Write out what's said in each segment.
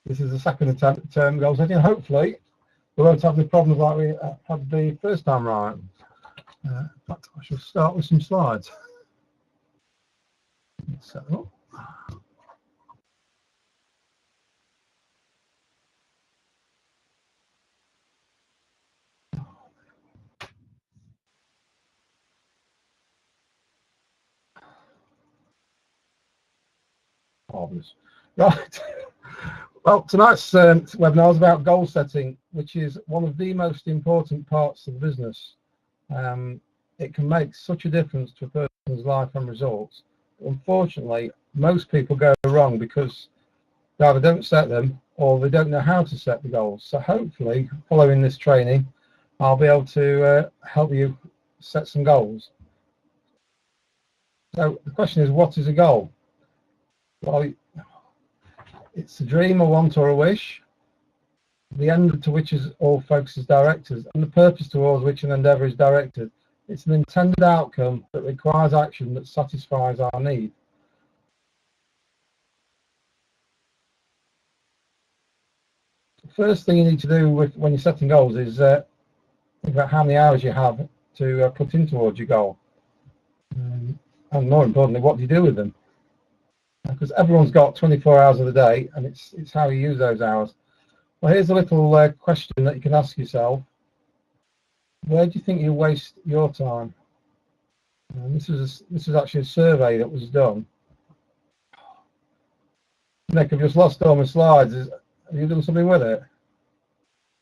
This is the second attempt at term goal setting. Hopefully, we won't have the problems like we had the first time round. In fact, I shall start with some slides. Set them up. Marvelous. Right. Well, tonight's webinar is about goal setting, which is one of the most important parts of the business. It can make such a difference to a person's life and results. Unfortunately, most people go wrong because they either don't set them or they don't know how to set the goals. So hopefully, following this training, I'll be able to help you set some goals. So the question is, what is a goal? Well, it's a dream, a want, or a wish, the end to which is all focus is directed, and the purpose towards which an endeavour is directed. It's an intended outcome that requires action that satisfies our need. The first thing you need to do when you're setting goals is think about how many hours you have to put in towards your goal. And more importantly, what do you do with them? Because everyone's got 24 hours of the day, and it's how you use those hours. Well, here's a little question that you can ask yourself. Where do you think you waste your time? And this is actually a survey that was done. Nick, I've just lost all my slides. Have you done something with it?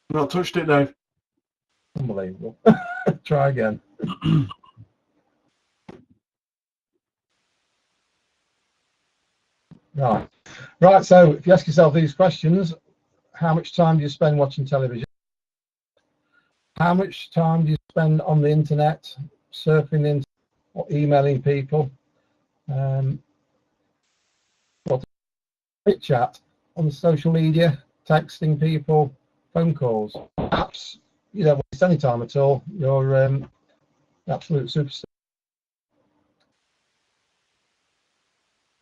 Not touched it, Dave. Unbelievable. Try again. Right, so if you ask yourself these questions, how much time do you spend watching television? How much time do you spend on the internet, surfing the internet, or emailing people? What chit chat on social media, texting people, phone calls? Perhaps you don't waste any time at all. You're absolute superstar.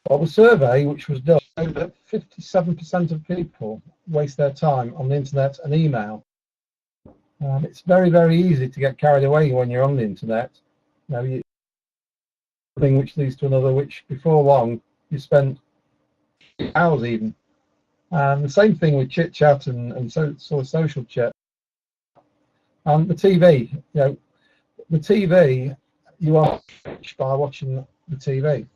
Well, the survey, which was done, showed that 57% of people waste their time on the internet and email. It's very, very easy to get carried away when you're on the internet. You know, thing which leads to another, which before long you spend hours even. And the same thing with chit chat and sort of social chat. And the TV, you know, the TV, you are reached by watching the TV.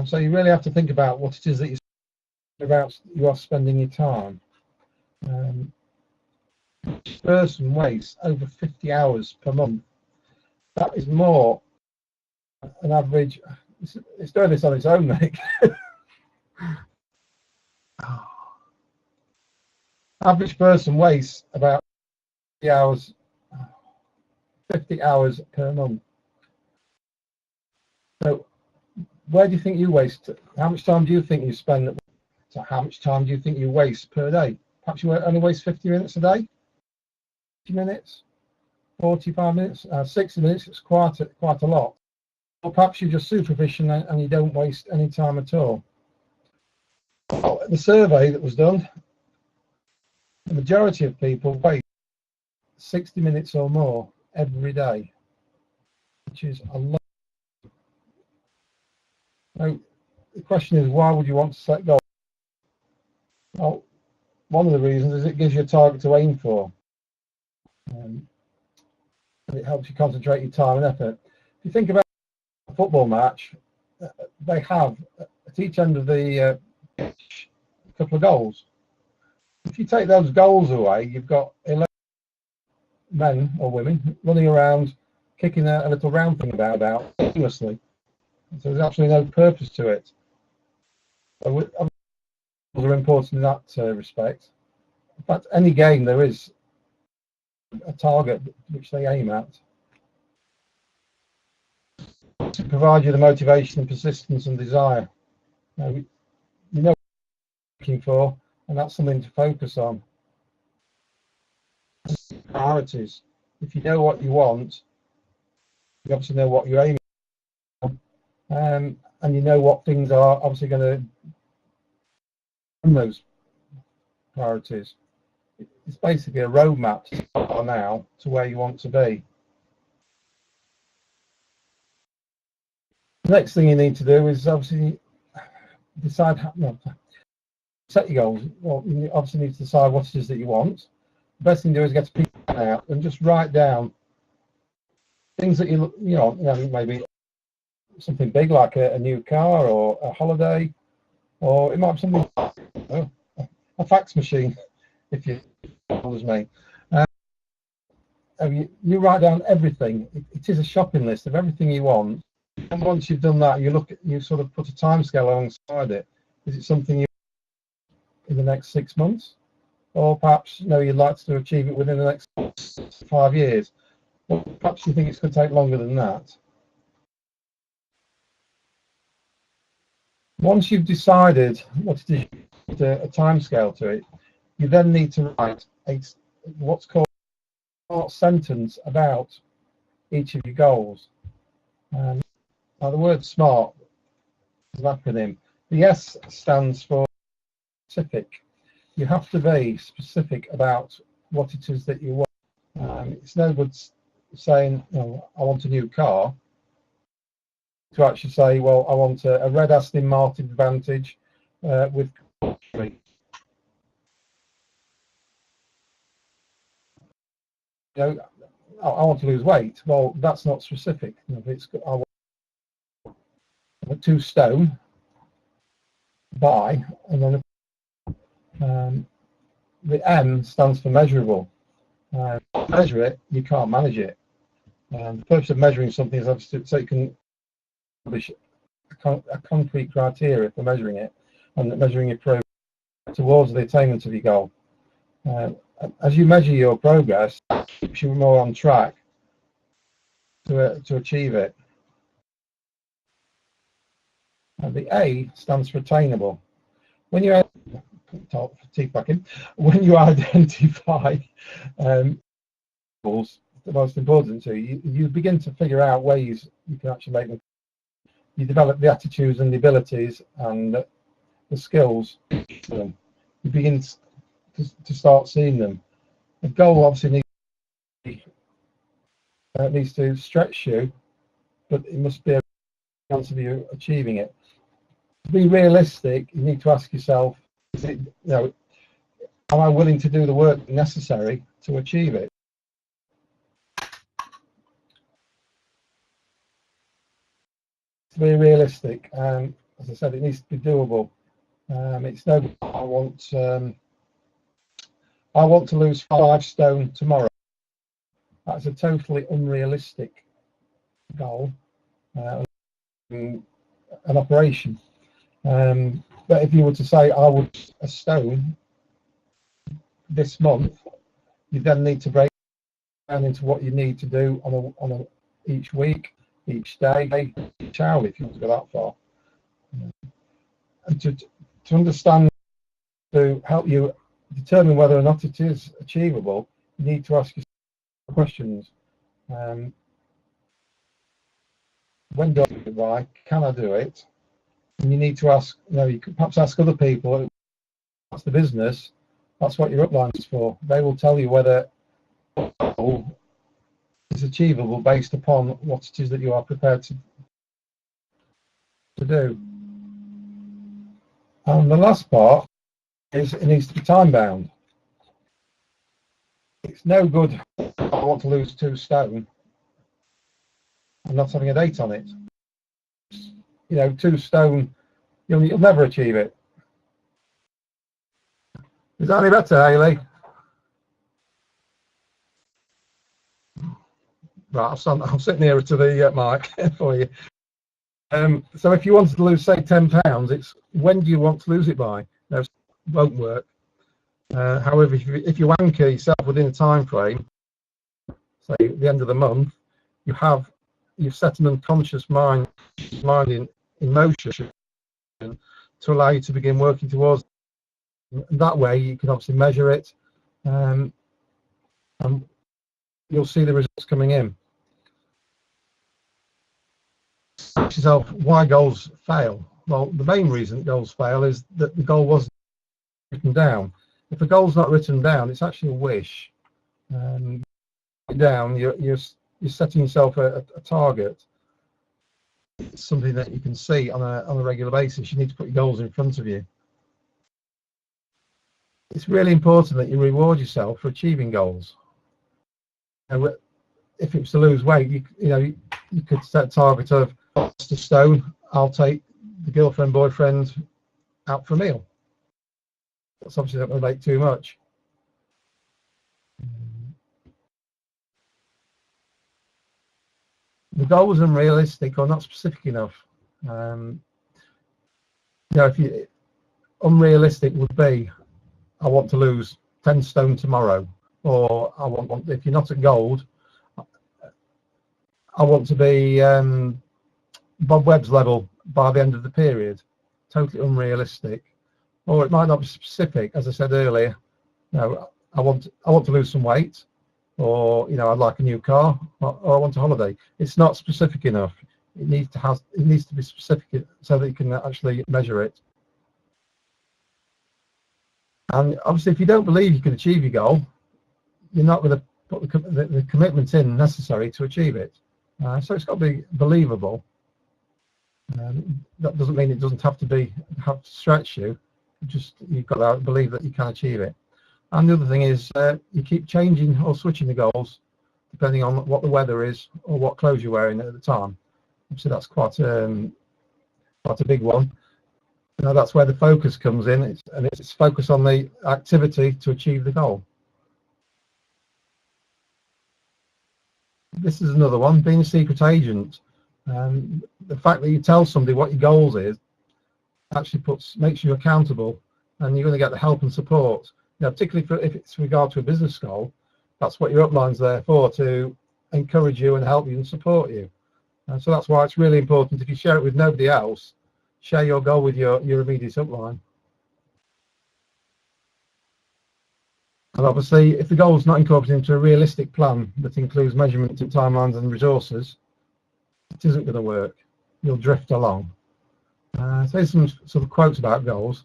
So you really have to think about what it is that you are spending your time. Each person wastes over 50 hours per month. That is more an average. It's doing this on its own, Nick. Average person wastes about 50 hours per month. So where do you think you waste? How much time do you think you spend? So how much time do you think you waste per day? Perhaps you only waste 50 minutes a day? 50 minutes? 45 minutes? 60 minutes? It's quite a lot. Or perhaps you're just super efficient and you don't waste any time at all. Well, the survey that was done, the majority of people waste 60 minutes or more every day, which is a lot. So the question is, why would you want to set goals? Well, one of the reasons is it gives you a target to aim for. And it helps you concentrate your time and effort. If you think about a football match, they have at each end of the pitch a couple of goals. If you take those goals away, you've got 11 men or women running around, kicking a little round thing about aimlessly. So there's absolutely no purpose to it. So goals are important in that respect. In fact, any game there is a target which they aim at. To provide you the motivation and persistence and desire. You know what you're looking for, and that's something to focus on. Priorities. If you know what you want, you obviously know what you're aiming for, and you know what things are obviously going to those. priorities. It's basically a roadmap to start now to where you want to be. The next thing you need to do is obviously decide set your goals. Well, you obviously need to decide what it is that you want. The best thing to do is get a piece out and just write down things that you know, maybe something big like a new car or a holiday, or it might be something like a fax machine, if you're old as me. You write down everything. It is a shopping list of everything you want. And once you've done that, you sort of put a timescale alongside it. Is it something you in the next 6 months, or perhaps you'd like to achieve it within the next 5 years? Well, perhaps you think it's going to take longer than that. Once you've decided what it is, a timescale to it, you then need to write what's called a sentence about each of your goals. Now the word SMART is an acronym. The S stands for specific. You have to be specific about what it is that you want. It's no good saying, I want a new car, to actually say, well, I want a red Aston Martin Vantage with I want to lose weight. Well, that's not specific. I want 2 stone by, and then the M stands for measurable. Measure it, you can't manage it. The purpose of measuring something is obviously so you can establish a concrete criteria for measuring it, and measuring your progress towards the attainment of your goal. As you measure your progress, it keeps you more on track to achieve it. And the A stands for attainable. When you identify goals, the most important to you, you begin to figure out ways you can actually make them. You develop the attitudes and the abilities and the skills. You begin to start seeing them. The goal obviously needs to stretch you, but it must be a chance of you achieving it. To be realistic, you need to ask yourself, am I willing to do the work necessary to achieve it? To be realistic, as I said, it needs to be doable. It's no, I want to lose 5 stone tomorrow. That's a totally unrealistic goal, an operation. But if you were to say, I would a stone this month, you then need to break down into what you need to do on each week, each day, each hour, if you want to go that far. And to understand, to help you determine whether or not it is achievable, you need to ask yourself questions. When do I do it by? Can I do it? And you need to ask, you could perhaps ask other people. That's the business. That's what your upline is for. They will tell you whether it's achievable based upon what it is that you are prepared to do. And the last part is it needs to be time bound. It's no good, I want to lose 2 stone and not having a date on it. 2 stone, you'll never achieve it. Is that any better, Hayley? Right, I'll sit nearer to the mic for you. So if you wanted to lose, say, £10, it's when do you want to lose it by? No, it won't work. However, if you anchor yourself within a time frame, say at the end of the month, you've set an unconscious mind in motion to allow you to begin working towards it. That way you can obviously measure it, and you'll see the results coming in. Ask yourself why goals fail. Well, the main reason goals fail is that the goal wasn't written down. If a goal's not written down, it's actually a wish. Down, you're setting yourself a target. It's something that you can see on a regular basis. You need to put your goals in front of you. It's really important that you reward yourself for achieving goals. And if it was to lose weight, you could set a target of a stone. I'll take the girlfriend, boyfriend out for a meal. That's obviously not going to make too much. The goal was unrealistic or not specific enough. If unrealistic would be, I want to lose 10 stone tomorrow, or if you're not at gold, I want to be Bob Webb's level by the end of the period. Totally unrealistic. Or it might not be specific, as I said earlier. I want to lose some weight, or I'd like a new car, or I want a holiday. It's not specific enough. It needs to be specific so that you can actually measure it. And obviously, if you don't believe you can achieve your goal, you're not going to put the commitment in necessary to achieve it. So it's got to be believable. That doesn't mean it doesn't have to stretch you. Just you've got to believe that you can achieve it. And the other thing is you keep changing or switching the goals depending on what the weather is or what clothes you're wearing at the time. So that's quite a big one. That's where the focus comes in, it's focus on the activity to achieve the goal. This is another one, being a secret agent. The fact that you tell somebody what your goals is actually makes you accountable, and you're going to get the help and support. Particularly if it's regard to a business goal, that's what your upline's there for, to encourage you and help you and support you. And so that's why it's really important, if you share it with nobody else, share your goal with your immediate upline. And obviously, if the goal is not incorporated into a realistic plan that includes measurement and timelines and resources, it isn't going to work. You'll drift along. So here's some sort of quotes about goals.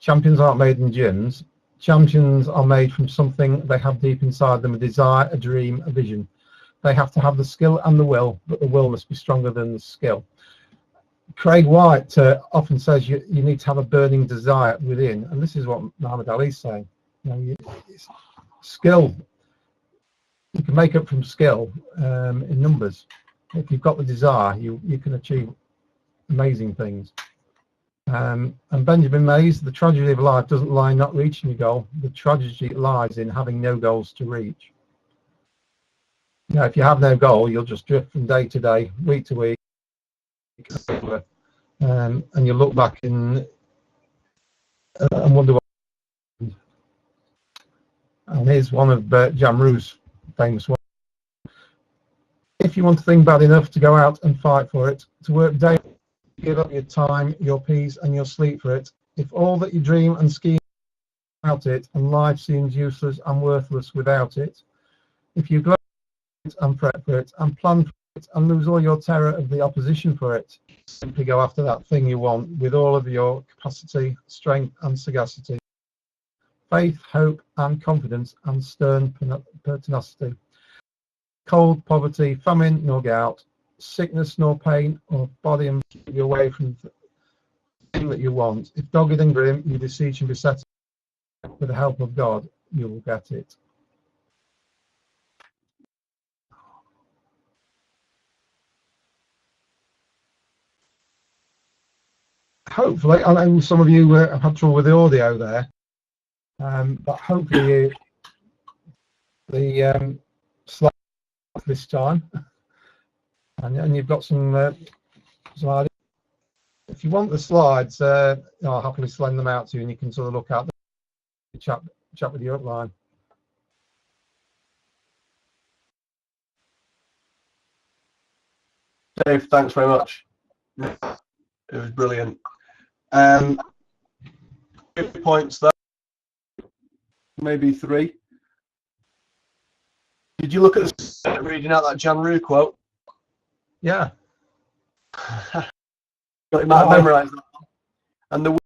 Champions aren't made in gyms. Champions are made from something they have deep inside them, a desire, a dream, a vision. They have to have the skill and the will, but the will must be stronger than the skill. Craig White often says you need to have a burning desire within, and this is what Muhammad Ali's saying. Skill, you can make up from skill in numbers. If you've got the desire, you can achieve amazing things. And Benjamin Mays, the tragedy of life doesn't lie in not reaching your goal. The tragedy lies in having no goals to reach. If you have no goal, you'll just drift from day to day, week to week, and you look back and wonder what happened. And here's one of Jamru's famous ones. If you want a thing bad enough to go out and fight for it, to work daily, give up your time, your peace and your sleep for it, if all that you dream and scheme about it and life seems useless and worthless without it, if you glow and fret for it and plan for it and lose all your terror of the opposition for it, simply go after that thing you want with all of your capacity, strength and sagacity, faith, hope and confidence and stern pertinacity. Cold, poverty, famine nor gout, sickness nor pain or body and keep you away from the thing that you want. If dogged and grim you beseech and beset, with the help of God you will get it. Hopefully, I know some of you have had trouble with the audio there, but hopefully the slide this time, and you've got some ideas. If you want the slides, I'll happily send them out to you, and you can sort of look at them, chat with your upline. Dave, thanks very much. It was brilliant. 50 points there, maybe 3. Did you look at the reading out that Janru quote? Yeah. Got it memorized. And the